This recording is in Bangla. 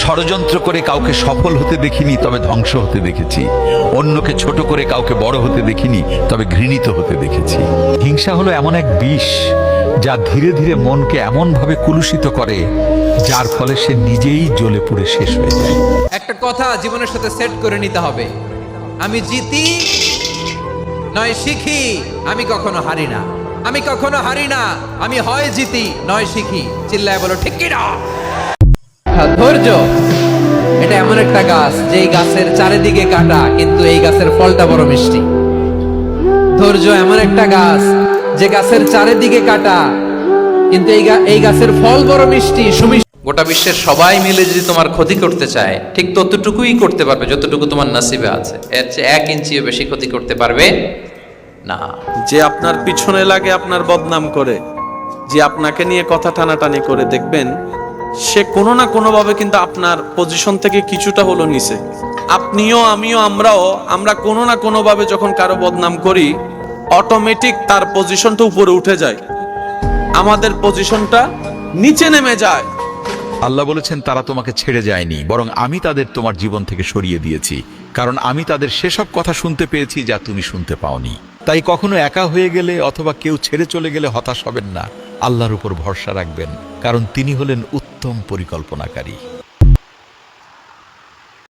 ষড়যন্ত্র করে কাউকে সফল হতে দেখিনি, তবে ধ্বংস হতে দেখেছি। অন্যকে ছোট করে কাউকে বড় হতে দেখিনি, তবে ঘৃণিত হতে দেখেছি। হিংসা হলো এমন এক বিষ যা ধীরে ধীরে মনকে এমনভাবে কুলুষিত করে, যার ফলে সে নিজেই জ্বলে পুড়ে শেষ হয়ে যায়। একটা কথা জীবনের সাথে সেট করে নিতে হবে, আমি জিতি নয় শিখি, আমি কখনো হারি না। আমি কখনো হারি না, আমি হয় জিতি নয় শিখি। চিল্লায় বলো ঠিক কি না? ধৈর্য এটা এমন একটা গাছ যেই গাছের চারিদিকে কাটা, কিন্তু এই গাছের ফলটা বড় মিষ্টি। ধৈর্য এমন একটা গাছ যে গাছের চারিদিকে কাটা, কিন্তু এই গাছের ফল বড় মিষ্টি সুমিষ্টি। গোটা বিশ্বের সবাই মিলে যদি তোমার ক্ষতি করতে চায়, ঠিক ততটুকুই করতে পারবে যতটুকু তোমার নসিবে আছে। এর চেয়ে 1 ইঞ্চিও বেশি ক্ষতি করতে পারবে না। যে আপনার পিছনে লাগে আপনার বদনাম করে, যে আপনাকে নিয়ে কথা টানাটানি করে, দেখবেন সে কোনো না কোনো ভাবে কিন্তু আপনার পজিশন থেকে কিছুটা হলো নিচে। আপনিও আমিও আমরা কোনো না কোনো ভাবে যখন কারো বদনাম করি, অটোমেটিক তার পজিশনটা উপরে উঠে যায়, আমাদের পজিশনটা নিচে নেমে যায়। আল্লাহ বলেছেন, তারা তোমাকে ছেড়ে যায়নি, বরং আমি তাদের তোমার জীবন থেকে সরিয়ে দিয়েছি, কারণ আমি তাদের সেসব কথা শুনতে পেয়েছি যা তুমি শুনতে পাওনি। তাই কখনো একা হয়ে গেলে অথবা কেউ ছেড়ে চলে গেলে হতাশ হবেন না, আল্লাহর উপর ভরসা রাখবেন, কারণ তিনি হলেন উত্তম পরিকল্পনাকারী।